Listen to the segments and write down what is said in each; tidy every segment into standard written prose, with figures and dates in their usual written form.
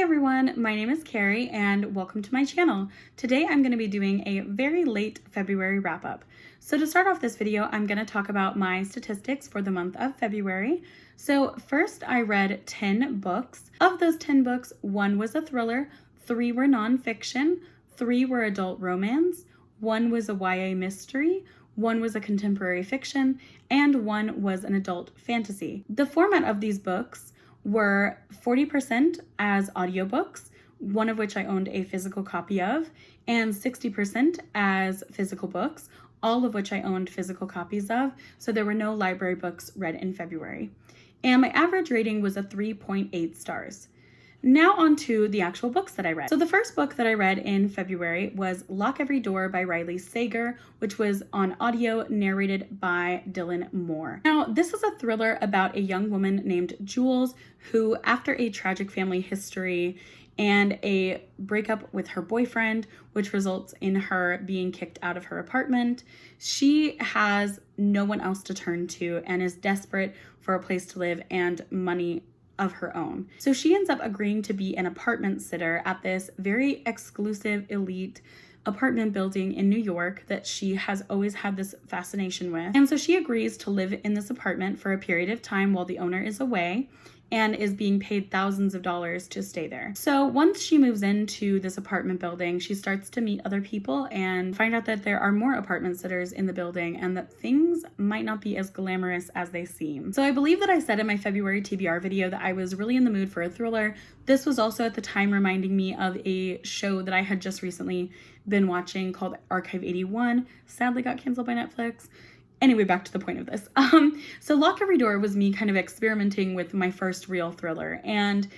everyone, my name is Carrie and welcome to my channel. Today I'm going to be doing a very late February wrap-up. So to start off this video, I'm going to talk about my statistics for the month of February. So first I read 10 books. Of those 10 books, 1 was a thriller, 3 were nonfiction, 3 were adult romance, 1 was a YA mystery, 1 was a contemporary fiction, and 1 was an adult fantasy. The format of these books were 40% as audiobooks, one of which I owned a physical copy of, and 60% as physical books, all of which I owned physical copies of, so there were no library books read in February. And my average rating was a 3.8 stars. Now on to the actual books that I read. So the first book that I read in February was Lock Every Door by Riley Sager, which was on audio, narrated by Dylan Moore. Now, this is a thriller about a young woman named Jules who, after a tragic family history and a breakup with her boyfriend, which results in her being kicked out of her apartment, she has no one else to turn to and is desperate for a place to live and money of her own. So she ends up agreeing to be an apartment sitter at this very exclusive elite apartment building in New York that she has always had this fascination with. And so she agrees to live in this apartment for a period of time while the owner is away and is being paid thousands of dollars to stay there. So once she moves into this apartment building, she starts to meet other people and find out that there are more apartment sitters in the building and that things might not be as glamorous as they seem. So I believe that I said in my February TBR video that I was really in the mood for a thriller. This was also at the time reminding me of a show that I had just recently been watching called Archive 81, sadly got canceled by Netflix. Anyway, back to the point of this. So Lock Every Door was me kind of experimenting with my first real thriller, and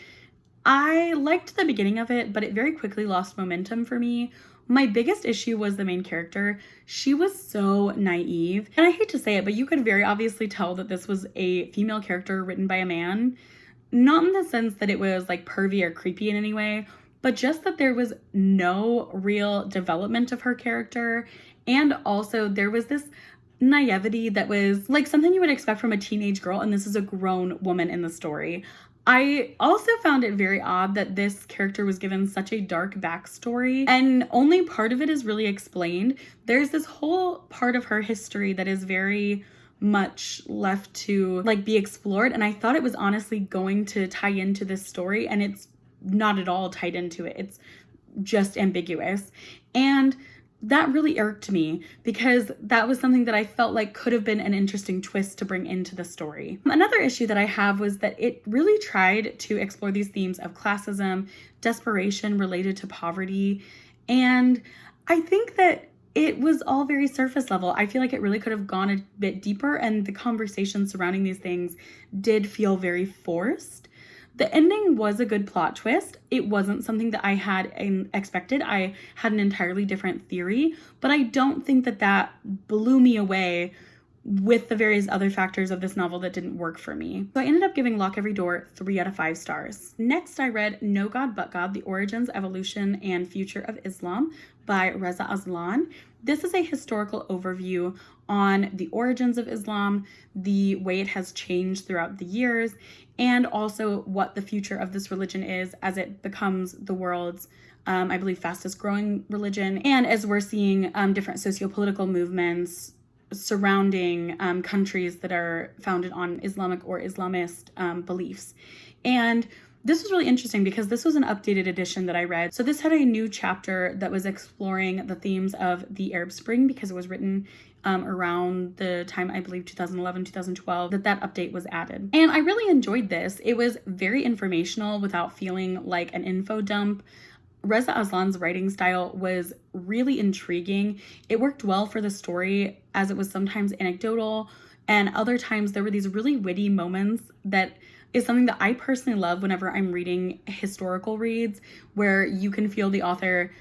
I liked the beginning of it, but it very quickly lost momentum for me. My biggest issue was the main character. She was so naive, and I hate to say it, but you could very obviously tell that this was a female character written by a man. Not in the sense that it was like pervy or creepy in any way, but just that there was no real development of her character, and also there was this naivety that was like something you would expect from a teenage girl, and this is a grown woman in the story. I also found it very odd that this character was given such a dark backstory, and only part of it is really explained. There's this whole part of her history that is very much left to like be explored, and I thought it was honestly going to tie into this story, and it's not at all tied into it. It's just ambiguous, and that really irked me because that was something that I felt like could have been an interesting twist to bring into the story. Another issue that I have was that it really tried to explore these themes of classism, desperation related to poverty, and I think that it was all very surface level. I feel like it really could have gone a bit deeper, and the conversation surrounding these things did feel very forced. The ending was a good plot twist. It wasn't something that I had expected. I had an entirely different theory, but I don't think that that blew me away with the various other factors of this novel that didn't work for me. So I ended up giving Lock Every Door 3 out of 5 stars. Next, I read No God But God, The Origins, Evolution, and Future of Islam by Reza Aslan. This is a historical overview on the origins of Islam, the way it has changed throughout the years, and also what the future of this religion is as it becomes the world's, I believe, fastest growing religion. And as we're seeing different socio-political movements surrounding countries that are founded on Islamic or Islamist beliefs. And this was really interesting because this was an updated edition that I read. So this had a new chapter that was exploring the themes of the Arab Spring because it was written around the time, I believe, 2011, 2012, that update was added. And I really enjoyed this. It was very informational without feeling like an info dump. Reza Aslan's writing style was really intriguing. It worked well for the story as it was sometimes anecdotal, and other times there were these really witty moments that is something that I personally love whenever I'm reading historical reads, where you can feel the author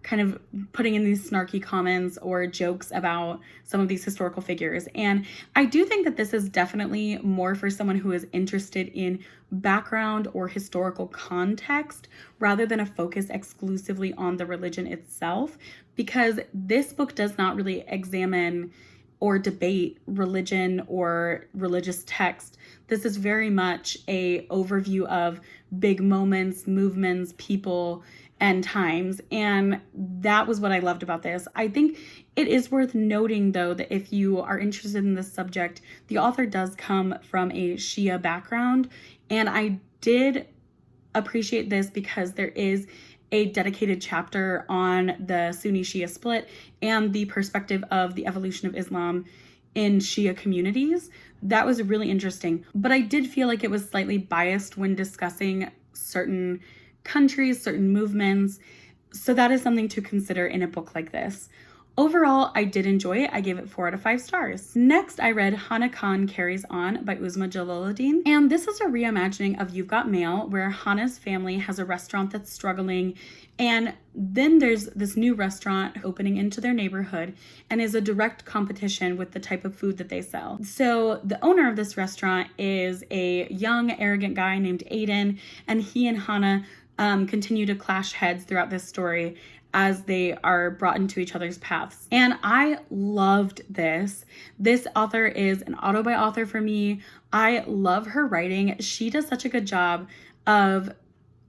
kind of putting in these snarky comments or jokes about some of these historical figures. And I do think that this is definitely more for someone who is interested in background or historical context rather than a focus exclusively on the religion itself, because this book does not really examine or debate religion or religious text. This is very much a overview of big moments, movements, people, and times. And that was what I loved about this. I think it is worth noting, though, that if you are interested in this subject, the author does come from a Shia background. And I did appreciate this because there is a dedicated chapter on the Sunni Shia split and the perspective of the evolution of Islam in Shia communities. That was really interesting. But I did feel like it was slightly biased when discussing certain countries, certain movements. So that is something to consider in a book like this. Overall, I did enjoy it. I gave it 4 out of 5 stars. Next, I read Hanakhan Carries On by Uzma Jalaluddin. And this is a reimagining of You've Got Mail, where Hana's family has a restaurant that's struggling. And then there's this new restaurant opening into their neighborhood and is a direct competition with the type of food that they sell. So the owner of this restaurant is a young, arrogant guy named Aiden, and he and Hana continue to clash heads throughout this story as they are brought into each other's paths. And I loved this. This author is an auto-buy author for me. I love her writing. She does such a good job of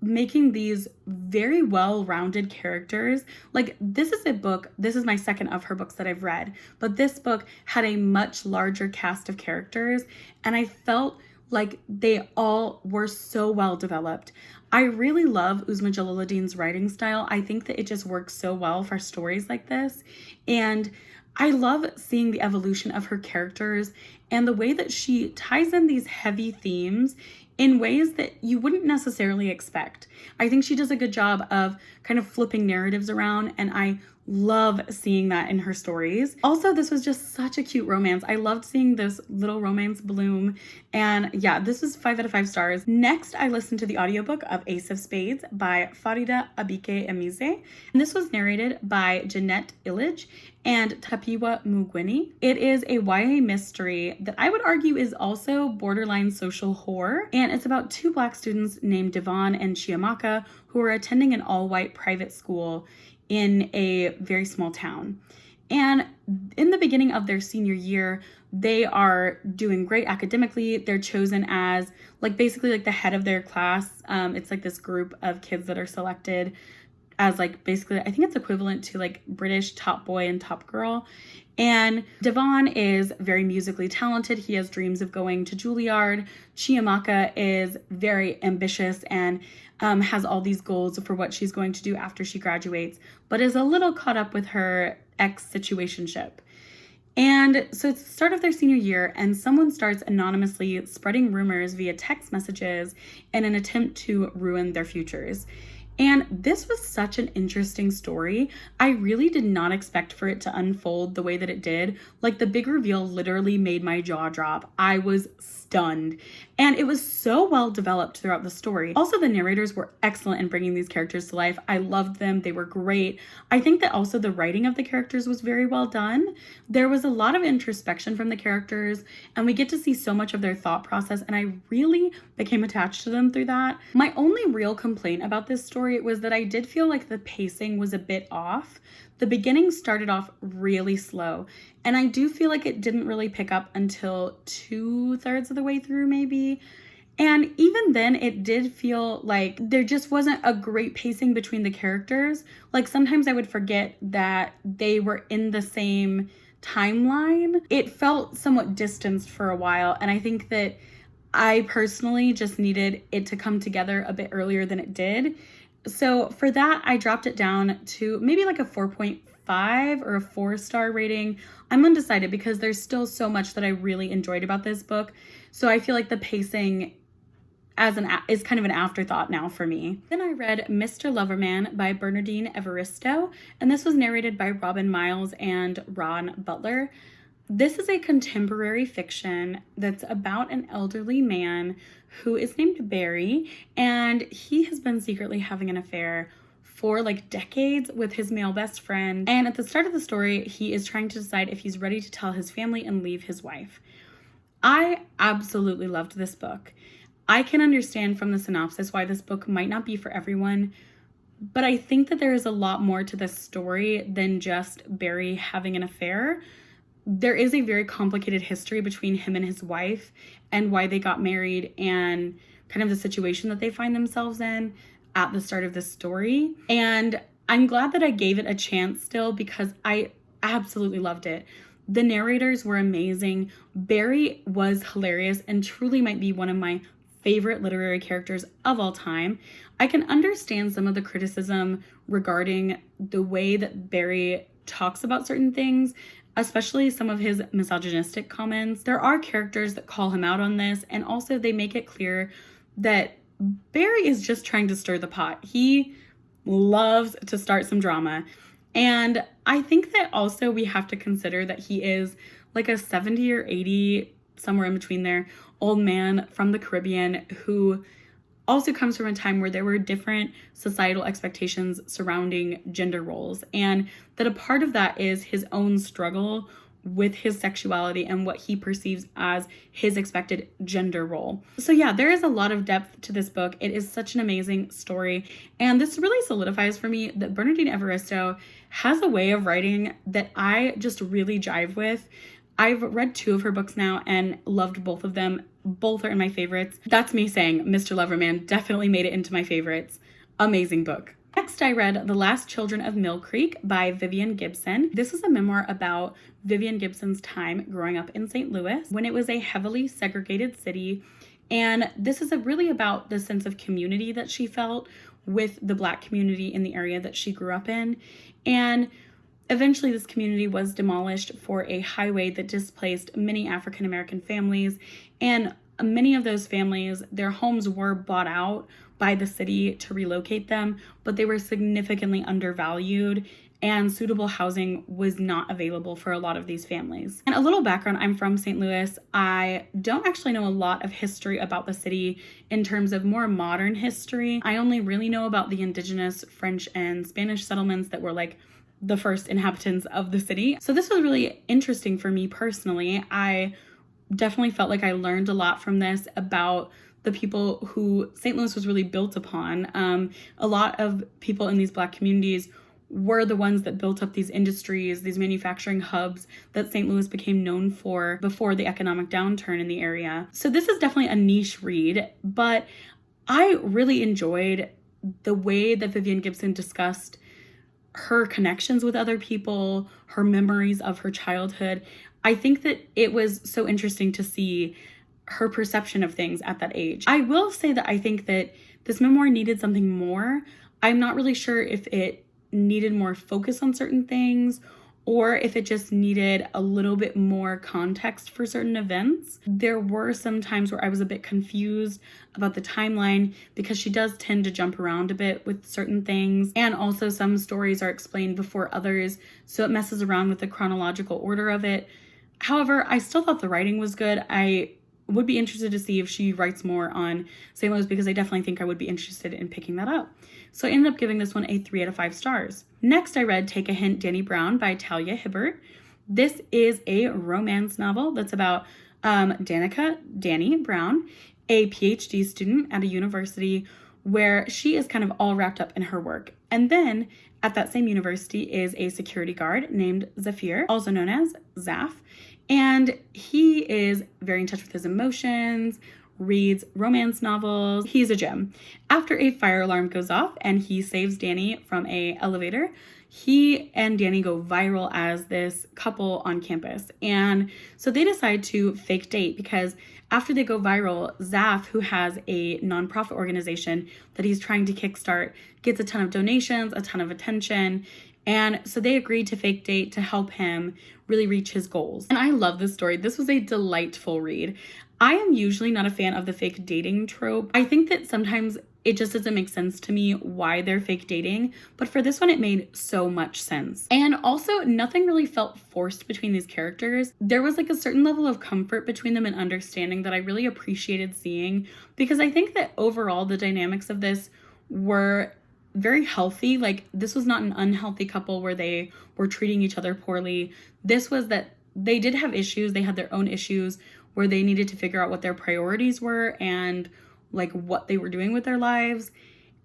making these very well-rounded characters. Like, this is a book, this is my second of her books that I've read, but this book had a much larger cast of characters, and I felt like they all were so well developed. I really love Uzma Jalaluddin's writing style. I think that it just works so well for stories like this. And I love seeing the evolution of her characters and the way that she ties in these heavy themes in ways that you wouldn't necessarily expect. I think she does a good job of kind of flipping narratives around, and I love seeing that in her stories. Also, this was just such a cute romance. I loved seeing this little romance bloom. And yeah, this is 5 out of 5 stars. Next, I listened to the audiobook of Ace of Spades by Faridah Àbíké-Íyímídé. And this was narrated by Jeannette, Illidge, and Tapiwa, Mugweni. It is a YA mystery that I would argue is also borderline social horror. And it's about 2 Black students named Devon and Chiamaka who are attending an all-white private school in a very small town. And in the beginning of their senior year, they are doing great academically. They're chosen as basically the head of their class. It's like this group of kids that are selected as basically, I think it's equivalent to British top boy and top girl. And Devon is very musically talented. He has dreams of going to Juilliard. Chiamaka is very ambitious and has all these goals for what she's going to do after she graduates, but is a little caught up with her ex-situationship. And so it's the start of their senior year, and someone starts anonymously spreading rumors via text messages in an attempt to ruin their futures. And this was such an interesting story. I really did not expect for it to unfold the way that it did. The big reveal literally made my jaw drop. I was stunned. And it was so well developed throughout the story. Also, the narrators were excellent in bringing these characters to life. I loved them. They were great. I think that also the writing of the characters was very well done. There was a lot of introspection from the characters, and we get to see so much of their thought process, and I really became attached to them through that. My only real complaint about this story was that I did feel like the pacing was a bit off. The beginning started off really slow, and I do feel like it didn't really pick up until 2/3 of the way through, maybe. And even then, it did feel like there just wasn't a great pacing between the characters. Sometimes I would forget that they were in the same timeline. It felt somewhat distanced for a while, and I think that I personally just needed it to come together a bit earlier than it did. So for that, I dropped it down to maybe a 4.5 or a 4-star rating. I'm undecided because there's still so much that I really enjoyed about this book. So I feel like the pacing is kind of an afterthought now for me. Then I read Mr. Loverman by Bernardine Evaristo, and this was narrated by Robin Miles and Ron Butler. This is a contemporary fiction that's about an elderly man who is named Barry, and he has been secretly having an affair for decades with his male best friend. And at the start of the story, he is trying to decide if he's ready to tell his family and leave his wife. I absolutely loved this book. I can understand from the synopsis why this book might not be for everyone, but I think that there is a lot more to this story than just Barry having an affair. there is a very complicated history between him and his wife and why they got married and kind of the situation that they find themselves in at the start of this story. And I'm glad that I gave it a chance still because I absolutely loved it. The narrators were amazing. Barry was hilarious and truly might be one of my favorite literary characters of all time. I can understand some of the criticism regarding the way that Barry talks about certain things, especially some of his misogynistic comments. There are characters that call him out on this, and also they make it clear that Barry is just trying to stir the pot. He loves to start some drama. And I think that also we have to consider that he is like a 70 or 80, somewhere in between there, old man from the Caribbean who also comes from a time where there were different societal expectations surrounding gender roles, and that a part of that is his own struggle with his sexuality and what he perceives as his expected gender role. So yeah, there is a lot of depth to this book. It is such an amazing story, and this really solidifies for me that Bernardine Evaristo has a way of writing that I just really jive with. I've read 2 of her books now and loved both of them. Both are in my favorites. That's me saying Mr. Loverman definitely made it into my favorites. Amazing book. Next, I read The Last Children of Mill Creek by Vivian Gibson. This is a memoir about Vivian Gibson's time growing up in St. Louis when it was a heavily segregated city. And this is really about the sense of community that she felt with the Black community in the area that she grew up in. And eventually this community was demolished for a highway that displaced many African American families. And many of those families, their homes were bought out by the city to relocate them, but they were significantly undervalued and suitable housing was not available for a lot of these families. And a little background, I'm from St. Louis. I don't actually know a lot of history about the city in terms of more modern history. I only really know about the indigenous French and Spanish settlements that were like the first inhabitants of the city. So this was really interesting for me personally. I definitely felt like I learned a lot from this about the people who St. Louis was really built upon. A lot of people in these Black communities were the ones that built up these industries, these manufacturing hubs that St. Louis became known for before the economic downturn in the area. So this is definitely a niche read, but I really enjoyed the way that Vivian Gibson discussed her connections with other people, her memories of her childhood. I think that it was so interesting to see her perception of things at that age. I will say that I think that this memoir needed something more. I'm not really sure if it needed more focus on certain things or if it just needed a little bit more context for certain events. There were some times where I was a bit confused about the timeline because she does tend to jump around a bit with certain things, and also some stories are explained before others, so it messes around with the chronological order of it. However, I still thought the writing was good. I would be interested to see if she writes more on St. Louis because I definitely think I would be interested in picking that up. So I ended up giving this one a 3 out of 5 stars. Next, I read Take a Hint, Dani Brown by Talia Hibbert. This is a romance novel that's about Dani Brown, a PhD student at a university where she is kind of all wrapped up in her work. And then at that same university is a security guard named Zafir, also known as Zaf. And he is very in touch with his emotions, reads romance novels. He's a gem. After a fire alarm goes off and he saves Dani from an elevator, he and Dani go viral as this couple on campus. And so they decide to fake date because after they go viral, Zaf, who has a nonprofit organization that he's trying to kickstart, gets a ton of donations, a ton of attention. And so they agreed to fake date to help him really reach his goals. And I love this story. This was a delightful read. I am usually not a fan of the fake dating trope. I think that sometimes it just doesn't make sense to me why they're fake dating, but for this one it made so much sense. And also nothing really felt forced between these characters. There was like a certain level of comfort between them and understanding that I really appreciated seeing, because I think that overall the dynamics of this were very healthy. Like, this was not an unhealthy couple where they were treating each other poorly. This was that they did have issues. They had their own issues where they needed to figure out what their priorities were and like what they were doing with their lives.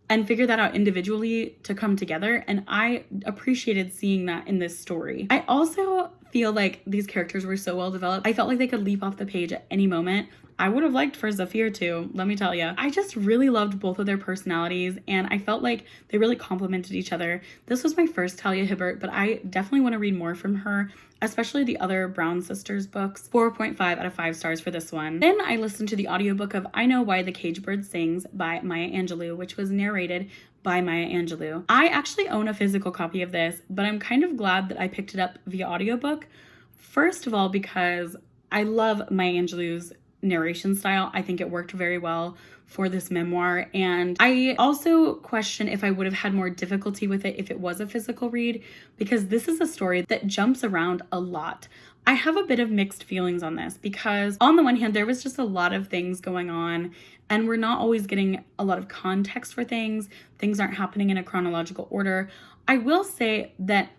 and figure that out individually to come together. And I appreciated seeing that in this story. I also feel like these characters were so well developed. I felt like they could leap off the page at any moment. I would have liked for Zafir too, let me tell you. I just really loved both of their personalities, and I felt like they really complemented each other. This was my first Talia Hibbert, but I definitely want to read more from her, especially the other Brown Sisters books. 4.5 out of 5 stars for this one. Then I listened to the audiobook of I Know Why the Cage Bird Sings by Maya Angelou, which was narrated by Maya Angelou. I actually own a physical copy of this, but I'm kind of glad that I picked it up via audiobook. First of all, because I love Maya Angelou's narration style. I think it worked very well for this memoir, and I also question if I would have had more difficulty with it if it was a physical read, because this is a story that jumps around a lot. I have a bit of mixed feelings on this because on the one hand, there was just a lot of things going on and we're not always getting a lot of context for things. Things aren't happening in a chronological order. I will say that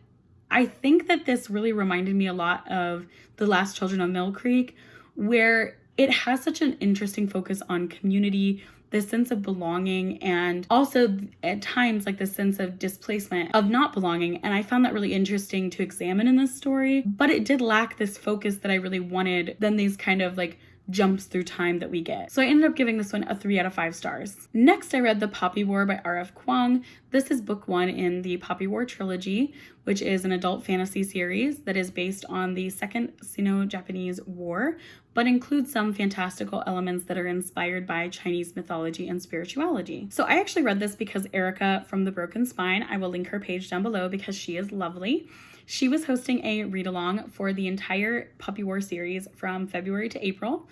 I think that this really reminded me a lot of The Last Children of Mill Creek, where it has such an interesting focus on community, this sense of belonging, and also at times like this sense of displacement, of not belonging. And I found that really interesting to examine in this story, but it did lack this focus that I really wanted than these kind of like jumps through time that we get. So I ended up giving this one a 3 out of 5 stars. Next, I read The Poppy War by R.F. Kuang. This is book 1 in the Poppy War trilogy, which is an adult fantasy series that is based on the Second Sino-Japanese War, but includes some fantastical elements that are inspired by Chinese mythology and spirituality. So I actually read this because Erica from The Broken Spine, I will link her page down below because she is lovely. She was hosting a read-along for the entire Poppy War series from February to April,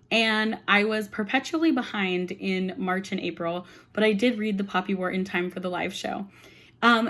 and I was perpetually behind in March and April, but I did read the Poppy War in time for the live show.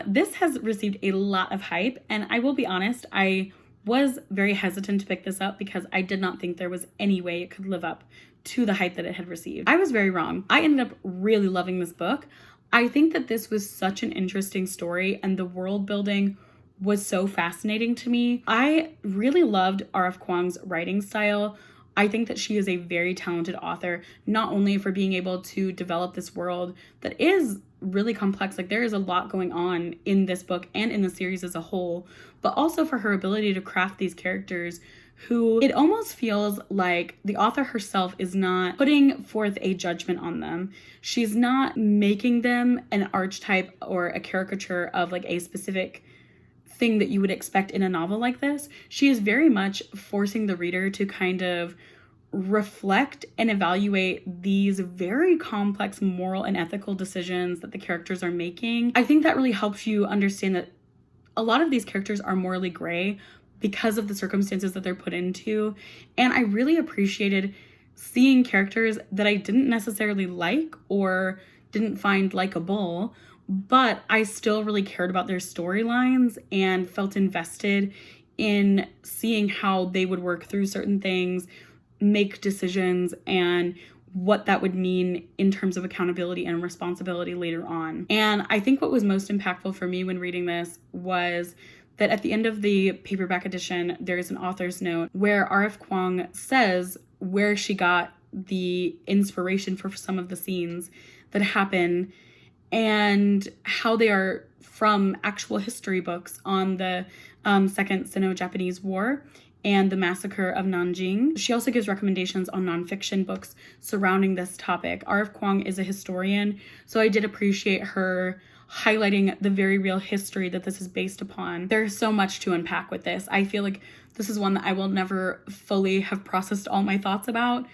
This has received a lot of hype, and I will be honest, I was very hesitant to pick this up because I did not think there was any way it could live up to the hype that it had received. I was very wrong. I ended up really loving this book. I think that this was such an interesting story, and the world building was so fascinating to me. I really loved R.F. Kuang's writing style. I think that she is a very talented author, not only for being able to develop this world that is really complex, like there is a lot going on in this book and in the series as a whole, but also for her ability to craft these characters who it almost feels like the author herself is not putting forth a judgment on them. She's not making them an archetype or a caricature of like a specific thing that you would expect in a novel like this. She is very much forcing the reader to kind of reflect and evaluate these very complex moral and ethical decisions that the characters are making. I think that really helps you understand that a lot of these characters are morally gray because of the circumstances that they're put into. And I really appreciated seeing characters that I didn't necessarily like or didn't find likable, but I still really cared about their storylines and felt invested in seeing how they would work through certain things, make decisions, and what that would mean in terms of accountability and responsibility later on. And I think what was most impactful for me when reading this was that at the end of the paperback edition, there's an author's note where R.F. Kuang says where she got the inspiration for some of the scenes that happen and how they are from actual history books on the Second Sino-Japanese War and the massacre of Nanjing. She also gives recommendations on nonfiction books surrounding this topic. R.F. Kuang is a historian, so I did appreciate her highlighting the very real history that this is based upon. There's so much to unpack with this. I feel like this is one that I will never fully have processed all my thoughts about,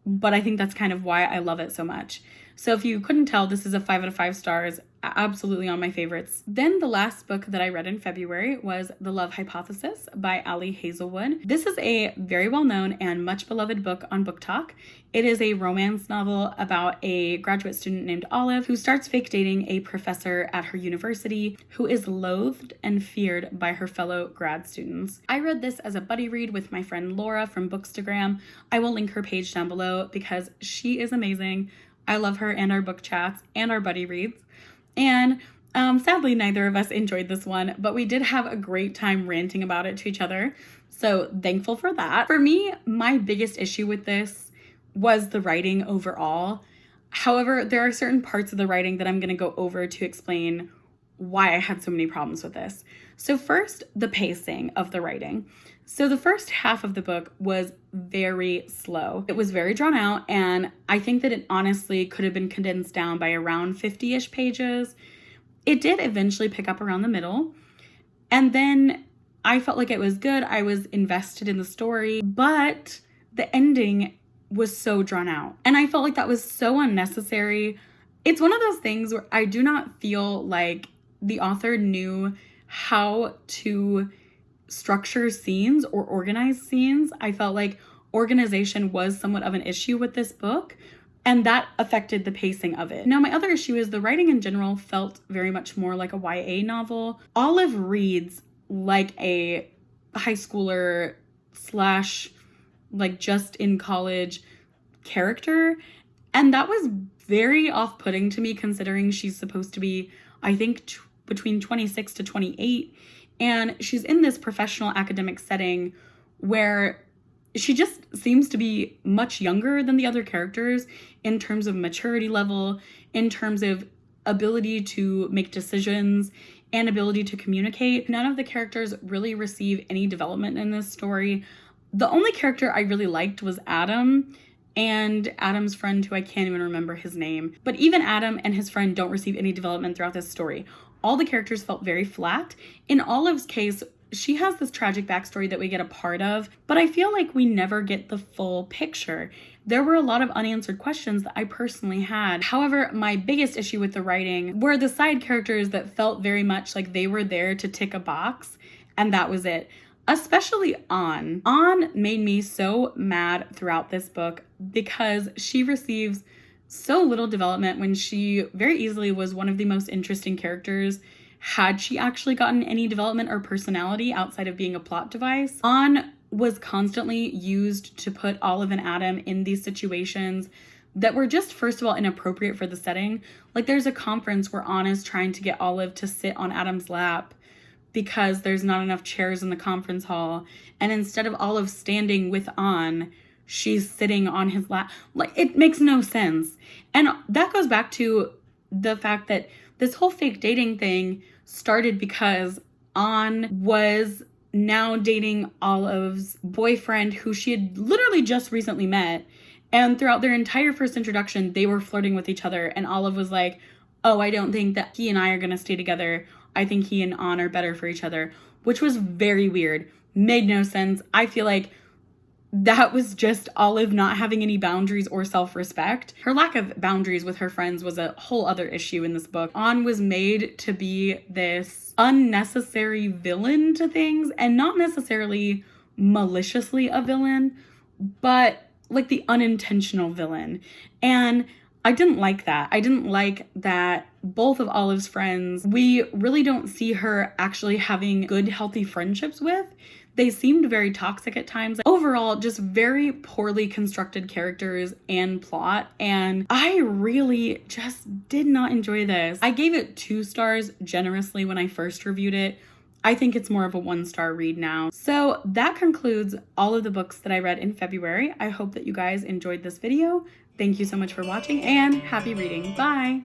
but I think that's kind of why I love it so much. So if you couldn't tell, this is a 5 out of 5 stars, absolutely on my favorites. Then the last book that I read in February was The Love Hypothesis by Ali Hazelwood. This is a very well-known and much beloved book on Book Talk. It is a romance novel about a graduate student named Olive who starts fake dating a professor at her university who is loathed and feared by her fellow grad students. I read this as a buddy read with my friend Laura from Bookstagram. I will link her page down below because she is amazing. I love her and our book chats and our buddy reads. And sadly, neither of us enjoyed this one, but we did have a great time ranting about it to each other. So thankful for that. For me, my biggest issue with this was the writing overall. However, there are certain parts of the writing that I'm going to go over to explain why I had so many problems with this. So first, the pacing of the writing. So the first half of the book was very slow. It was very drawn out, and I think that it honestly could have been condensed down by around 50-ish pages. It did eventually pick up around the middle, and then I felt like it was good. I was invested in the story, but the ending was so drawn out, and I felt like that was so unnecessary. It's one of those things where I do not feel like the author knew how to structure scenes or organize scenes. I felt like organization was somewhat of an issue with this book, and that affected the pacing of it. Now, my other issue is the writing in general felt very much more like a YA novel. Olive reads like a high schooler slash like just in college character, and that was very off-putting to me considering she's supposed to be, I think, between 26 to 28, and she's in this professional academic setting where she just seems to be much younger than the other characters in terms of maturity level, in terms of ability to make decisions, and ability to communicate. None of the characters really receive any development in this story. The only character I really liked was Adam and Adam's friend, who I can't even remember his name. But even Adam and his friend don't receive any development throughout this story. All the characters felt very flat. In Olive's case, she has this tragic backstory that we get a part of, but I feel like we never get the full picture. There were a lot of unanswered questions that I personally had. However, my biggest issue with the writing were the side characters that felt very much like they were there to tick a box, and that was it. Especially An. An made me so mad throughout this book because she receives so little development when she very easily was one of the most interesting characters had she actually gotten any development or personality outside of being a plot device. An was constantly used to put Olive and Adam in these situations that were just, first of all, inappropriate for the setting. Like there's a conference where An is trying to get Olive to sit on Adam's lap because there's not enough chairs in the conference hall, and instead of Olive standing with An, she's sitting on his lap. Like, it makes no sense. And that goes back to the fact that this whole fake dating thing started because An was now dating Olive's boyfriend, who she had literally just recently met. And throughout their entire first introduction, they were flirting with each other. And Olive was like, oh, I don't think that he and I are going to stay together. I think he and An are better for each other, which was very weird. Made no sense. I feel like that was just Olive not having any boundaries or self-respect. Her lack of boundaries with her friends was a whole other issue in this book. An was made to be this unnecessary villain to things, and not necessarily maliciously a villain, but like the unintentional villain. And I didn't like that. I didn't like that both of Olive's friends, we really don't see her actually having good, healthy friendships with. They seemed very toxic at times. Overall, just very poorly constructed characters and plot, and I really just did not enjoy this. I gave it 2 stars generously when I first reviewed it. I think it's more of a 1-star read now. So that concludes all of the books that I read in February. I hope that you guys enjoyed this video. Thank you so much for watching, and happy reading. Bye!